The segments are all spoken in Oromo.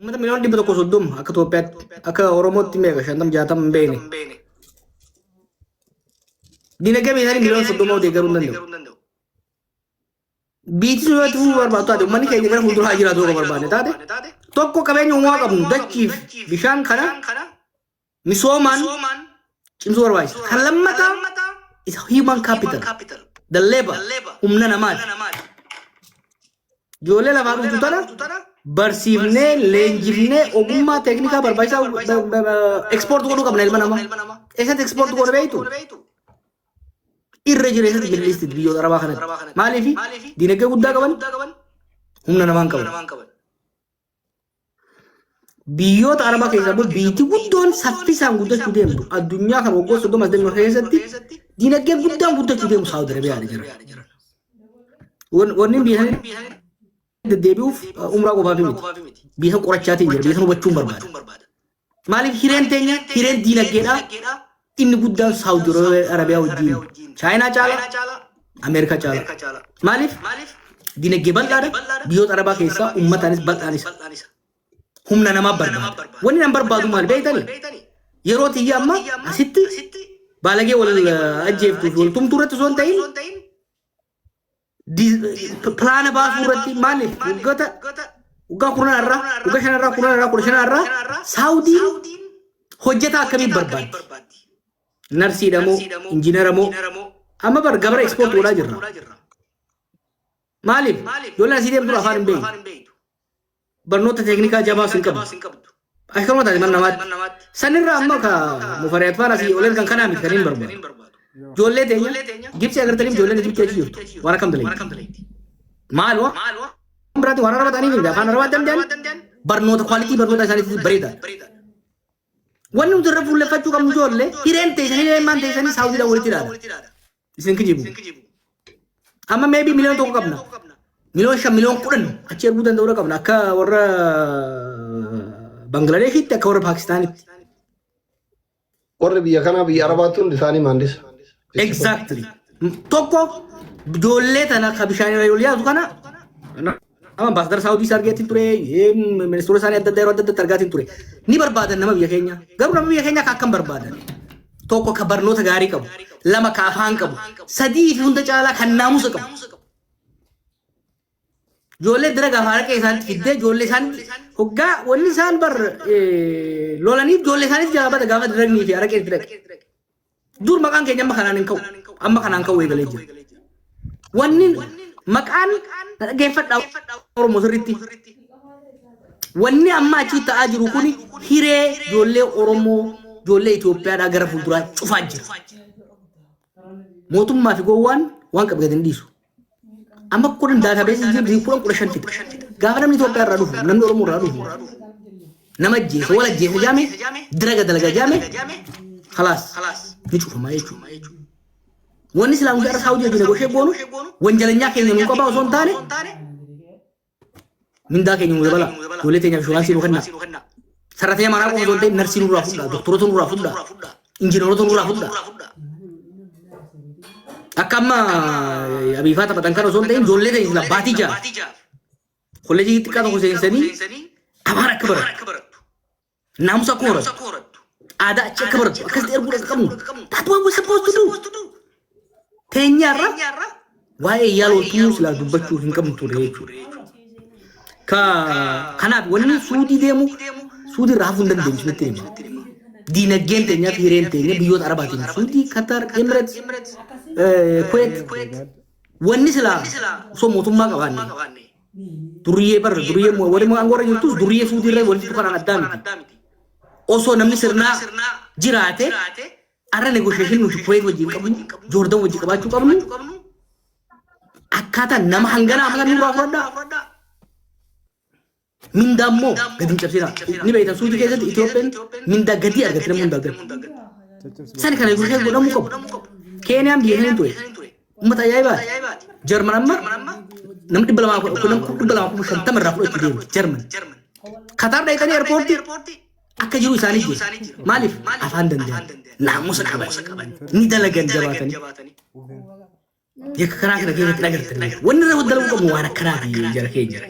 Mata miliyoon dhibba tokko soddoma akka Itoophiyaatti akka Oromootti meeqa shantam jaatam hin beekne. Dinagdee isaanii miliyoon soddoma deeggaruu hin danda'u. Biitti sun yoo ta'u barbaadu taate uummanni keenya gara fuulduraa jiraatu yoo barbaade taate tokko qabeenya uumamaa qabnu dachiif bishaan kana misoomaan cimsuu barbaachisa. Kan lammataa isa human capital dalleeba humna namaati. Ijoollee lafaa dhuftu tana barsiifnee leenjifnee ogummaa teeknikaa barbaachisaa ekspoortii godhuu qabna ilma namaa. Eessatti ekspoortii godhu beektu? Irra jireessatti Middle biyyoota Arabaa kanatti. Maaliif dinagdee guddaa qaban humna namaan qaban. Biyyoota Arabaa keessaa biyyi guddoon saffisaan guddachuu deemtu addunyaa kan waggoota 30 keessatti dinagdee guddaan guddachuu deemu Saawud Arabiyaa jira. Wanni biyya deddeebi'uuf umraa qofaaf miti. Biyya qorachaatiin jira. Biyya hubachuun barbaada. Maaliif hireen teenya hireen dinagdeedhaa inni guddaan Saawud Arabiyaa wajjin Chaayinaa caala Ameerikaa caala. Maaliif dinagdee bal'aadha. Biyyoota Arabaa keessaa ummataanis bal'aanis humna namaa barbaada. Wanni nan barbaadu maal beektani? Yeroo tiyya amma asitti baalagee wal ajjeeftuuf wal tumtuu irratti osoo hin ta'in pilaana baasuu irratti maaliif waggaa kurnan irraa waggaa shanarraa kurnan irraa kudha shanarraa Saawudiin hojjetaa akkamii barbaaddi? Narsiidha moo injiinara moo amma bar gabara ekspoortii godhaa jirra. Maaliif ijoolleen asii deemtu afaan hin beektu. Barnoota teeknikaa jabaa sin qabdu. Akkuma taate mana namaatti. Sanirraa amma ka mufariyaat faana asii oleen kan kanaa miti kan hin barbaadu. Ijoollee teenya gibsi agartanii ijoolleen Ijiptii achi jirtu. Waan akkam dalayti. Maal waa? Biraatti waan araba ta'anii fi afaan arabaa danda'an barnoota kwaalitii barnoota isaaniitti bareeda. Wanni nuti irra fuulleffachuu qabnu ijoollee hireen teessanii leemmaan teessanii Saawudiidhaan walitti ilaala. Isin kijibu. Amma meebii miliyoona tokko qabna. Miliyoon 5 miliyoon 10 achi erguu danda'uu qabna akka warra Banglaadeshitti akka warra Paakistaanitti. Warri biyya kanaa biyya Arabaatti hundi isaanii maandisa. Exactly. Tokko ijoollee tana ka bishaan irra yoo yaatu kana amma ambaasadara Saawudii argeetti ture ministeera isaanii adda addaa yeroo adda addaatti argaatiin ture. Ni barbaadan nama biyya keenya. Garuu nama biyya keenya akkam barbaadan. Tokko ka barnoota gaarii qabu, lama ka afaan qabu, sadii fi hunda caalaa kan naamusa qabu. Ijoollee dira gaafa harka isaanitti fiddee ijoollee isaanii hoggaa wanni isaan bar lolaniif ijoollee isaaniif jaabata gaafa diragnii fi harka itti dhaqe. Dur maqaan keenya amma kanaan hin ka'u. Amma kanaan ka'u eegalee jira. Wanni maqaan dhaggeeffadhaa Oromoo sirriitti. Wanni amma achi ta'aa jiru kuni hiree ijoollee Oromoo ijoollee Itoophiyaadhaa gara fuulduraa cufaa jira. Mootummaa fi gowwaan waan qabatan dhiisu. Amma kun daatabeesii jiru kudha shan fixa. Gaafa namni Itoophiyaa irraa dhufu namni Oromoo irraa dhufu nama ajjeesa wal ajjeesa jaame diraga dalaga jaame khalaas ni cufama jechuudha. Wanni silaa hundaa Saawudii wajjin goshee boonu wanjalanyaa keenya nu qabaa osoo hin taane mindaa keenya nu dabala ijoollee teenyaaf inshuraansii nu kenna. Sarratee manaa qofa osoo hin ta'in narsii nurraa fudhaa, doktoroota nurraa fudhaa, injiinaroota nurraa fudhaa. Akka amma abiifaa taphatan kana osoo hin ta'in ijoollee teenya baatii ja'a. Kolleejii xiqqaa tokko seensanii afaan akka barattu. Naamusa akka horattu. Aadaa achi akka barattu. Akkasitti erguu akka qabnu. That's what we're supposed to do. Teenyaarra waa'ee yaalootuu silaa dubbachuu hin qabnu ture jechuudha. Kanaaf wanni Suudii deemu Suudii irraa hafuu hin dandeenyu isinitti hima. Diinagdeen teenyaa fi hireen teenya biyyoota Arabaatiin Suudii, Qatar, Emirates, Kuwait wanni silaa osoo mootummaa qabaanne duriyyee barra duriyyee warri angora jirtus duriyyee Suudii irra walitti dhufan addaa miti. Osoo namni sirnaa jiraate arra negotiation nuti Kuwait wajjin qabnu Joordan wajjin qabaachuu qabnu akkaataa nama hanganaa amma nurraa fudhadhaa. Mindaa immoo gadi hin cabsina. Ni beektan Suudii keessatti Itoophiyaan mindaa gadi argatti nama hundaa gadi. Sani kana goshee godhamuu qabu. Keeniyaan biyya sanii ture. Uummata ajaa'ibaati. Jarman amma namni 250 irraa fudhachuu deemu Jarman. Qatar dhaqanii eerpoortii akka jiru isaanii jiru. Maaliif afaan danda'an naamusa qaban ni dalagan jabaatanii. Yakka karaa kana keessatti agartanii wanni irra dalaguu qabu waan akkanaati jara keenya.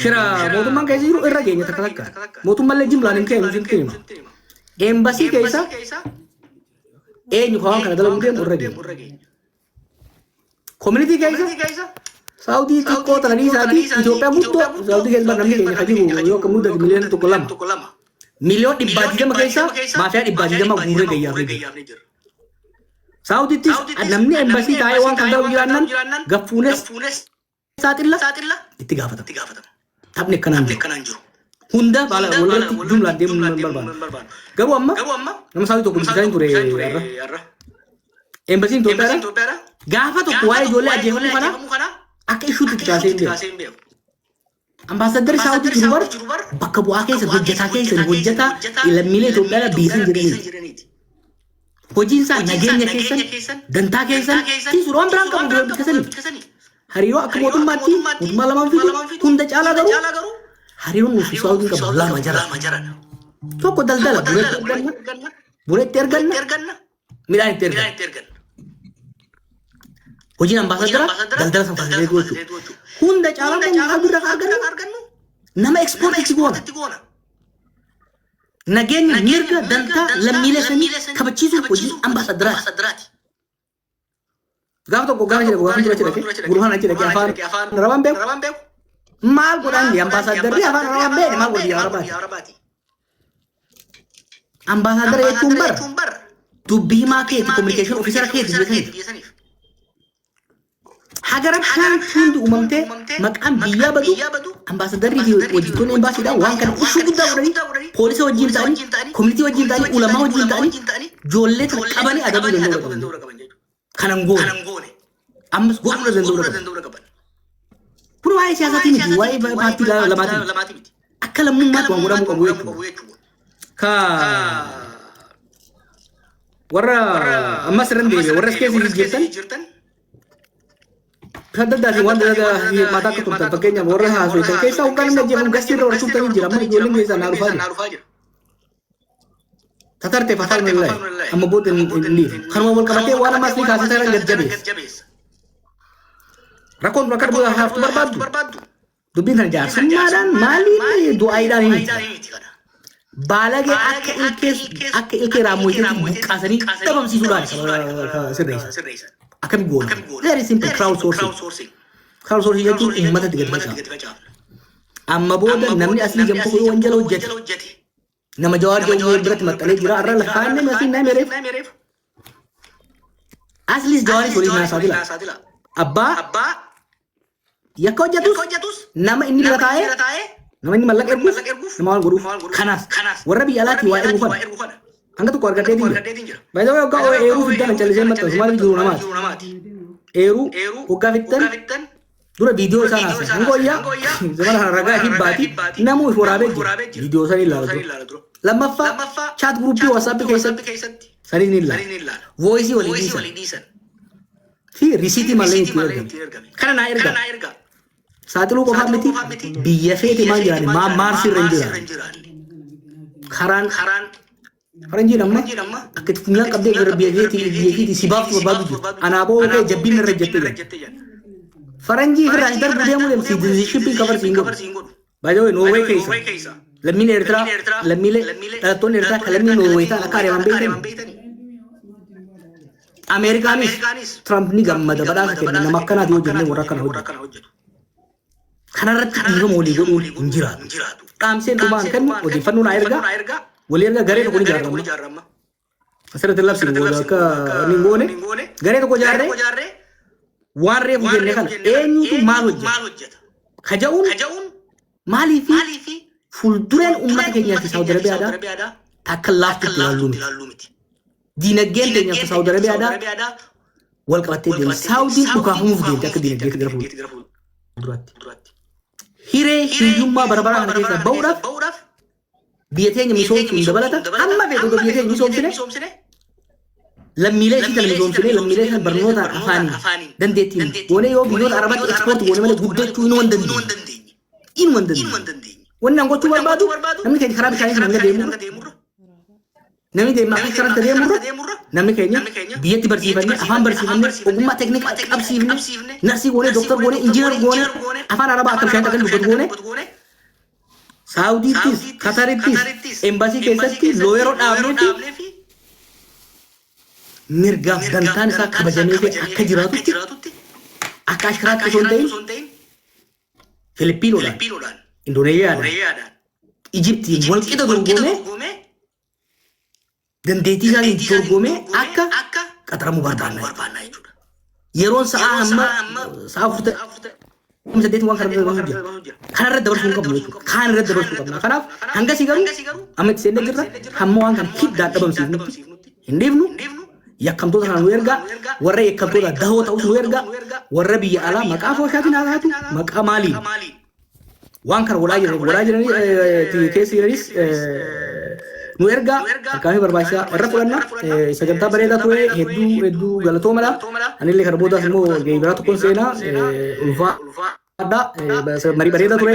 Shira mootummaan keessa jiru irra geenya takka takka. Mootummaan jimlaan hin kennu sin kennu. Embassy keessa eenyu waan kana dalagu deemu irra geenya. Community keessa Saudi xiqqoo ta'anii isaati Itoophiyaa guddoo Saudi keessa namni keenya kan jiru yoo akka mudatu miliyoona tokko lama. Miliyoon 120 keessa maafiyaa 120 guuree gayyaafne jira. Saudittis namni embassy taa'ee waan kan dalagu jiraannan gaffuunes saaxilla itti gaafatama. Taphni akkanaan jiru. Hunda baala walitti jumlaan deemuun barbaadu. Garuu amma nama Saudi tokko bishaan ture har'a. Embassy Itoophiyaadha. Gaafa tokko waa'ee ijoollee ajjeefamuu kana akka ishuutti kaasee hin beeku. Ambaasaddarri Saudi jiru bar bakka bu'aa keessa hojjetaa lammiilee Itoophiyaa biisan jiraniiti. Hojiin isaa nageenya keessan dantaa keessan suuraan biraan qabu dubbisanii. Hariiroo akka mootummaatti mootummaa lamaan fi hunda caalaa garuu hariiroon nuti Saudi qabu lama jara. Tokko daldala bureetti erganna midhaan itti erganna. Hojiin ambaasaddara daldala san fayyadee gochuu. Hunda caalaa kan bira argannu nama ekspoortitti goona. Nageenya mirga dantaa lammiilee sanii kabachiisuuf hojii ambaasaddaraati. Gaafa tokko gaafa jedhe gurbaan achi dhaqee afaan arabaan beeku. Maal godhaan ambaasaddarri afaan arabaan beekne maal godhi arabaati. Ambaasaddara jechuun bara dubbii himaa keeti kominikeeshin ofiisara keeti biyya Hagara kan hundi uumamtee maqaan biyyaa badu ambaasaddarrii fi hojjettoonni embaasiidhaan waan kana ishuu guddaa godhanii poolisa wajjin ta'anii koominitii wajjin ta'anii ulamaa wajjin ta'anii ijoollee kana qabanii adabuu danda'uu qaban. Kanan goone ammas godhuu danda'uu qaban. Kun waa'ee siyaasaatii miti waa'ee paartii lamaati miti. Akka lammummaatti waan godhamuu qabu jechuudha. Ka warra ammas irra deebi'e warra keessa jirtan Sadda si wanda mata ka tunta pakenya borra ha so te kaisa ukan na je gasti ro su tan jira ma joling kaisa naru faja tatar te fafal me lai amma bot ni kharma bol kabate wala masli ka sa ran jabes rakon rakar bu ha barbadu dubin tan jar samadan mali ni do aida ni balage ak ilke ramu itu bukasani tabam si sudan sirreisa Akan goal. Very simple crowdsourcing. Crowdsourcing itu ummata digadgacha. Amma boda namni asli jampu ko wanjalo hojjete. Nama jawar jawu birat matale jira arra lahan ne masi na mere. Asli jawar soli na sadila. Abba yakko jatus nama inni latae nama inni malak erguf nama wal guruf khanas warra bi alati wa ergufan Anda tuh keluarga dating. By the way, kau eru fitnah mencari zaman tuh, semua video nama. Eru, uga fitnah. Dura video sana. Angko iya, zaman harga hibati. Namu ifurabe video sana ilah. Lama fa chat grup WhatsApp kaisa. Sari nila. Voice wali disan. Fi risiti malay tiarga. Karena nair ga. Saat lu kau hamiti, biaya fete manjari, marsi renjurani. Karan. Faranji nama akit punya kabde biaya sibab tu babu anabo ke jabbin rejette Faranji rajdar budaya mulai citizenship cover singo by the way Norway kaisa lammin ertra lammile ton ertra lammin Norway ta akare mambe Amerikanis Trump ni gammada bada sakena namakkana dio jenne morakana hojjetu kanarratti dhiiga moolii godhuun hin jiraatu qaamseen dhumaan kan odeeffannoo na erga Walirga gare ko ni jarramma asira telab sin bola ka ningone gare ko jarre warre fu jenne kan enyu tu mal hojjeta kajaun mali fi fulduren ummata kenya fi Saudi Arabia da takallaftu lalumiti dinaggen kenya fi Saudi Arabia da wal qabatte den Saudi duka humuf de tak dinaggen garfu hire hiyumma barbara han kesa bawraf Biasanya misalnya dabalata, amma betul biasanya misalnya lammiilee si televizoon lammiilee kan barnoota afaanii dandeettiin wone yoo biyyoota arabaatti ekspoortii wone malee guddachuu inuu hin dandeenye. Wanni an gochuu barbaadu namni keenya karaa bishaanii sana deemurra namni deemaa fi karanta deemurra namni keenya biyyatti barsiifannee afaan barsiifannee ogummaa teeknikaa qabsiifne narsii goonee dooktar goonee injiinar goonee afaan arabaa akkam shaayii takkan dubbatu goonee saawudiittis katarittis embaasii keessatti looyeroo dhaabnee fi mirgaaf dantaan isaa kabajamee fi akka jiraatutti akka ashkaraatti osoo hin ta'in Filipiinoodhaan Indooneeziyaadhaan Ijiptiin walqixa dorgomee dandeettii isaatiin dorgomee akka qaxaramuu barbaanna jechuudha. Yeroon sa'aa hamma sa'aa 48 waan kanarratti dabarsuu hin qabnu jechuudha. Kanarratti dabarsuu qabna. Kanaaf hangasii garuu amma itti seennee jirra hamma waan kana hiddaan dhabamsiifnutti hin dhiifnu. Yakkamtoota kana nu ergaa warra yakkamtoota dahoo ta'us nu ergaa warra biyya alaa maqaa fooshaatiin haa taatu maqaa maaliin waan kana walaa jiranii keessa jiranis nu ergaa akkaamii barbaachisaa irra fudhanna sagantaa bareedaa ture hedduu galatoomadha anillee kana boodaas immoo biraa tokkoon seenaa ulfaadha marii bareedaa ture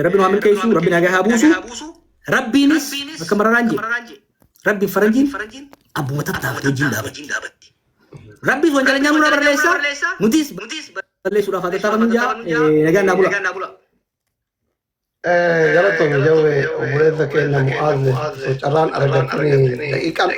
rabbi nu haa milkeessu rabbi nagaa haa buusu rabbiinis akka mararaan jedhe rabbi faranjiin abbuma tattaafate wajjin dhaabatti. Rabbi wanjala nyaamuu na barreessa nutis balleessuudhaaf haa tattaafamu jaa nagaan naa bula. Galatoomi jawwee obboleessa keenya mu'aaz socarraan argatanii daqiiqaan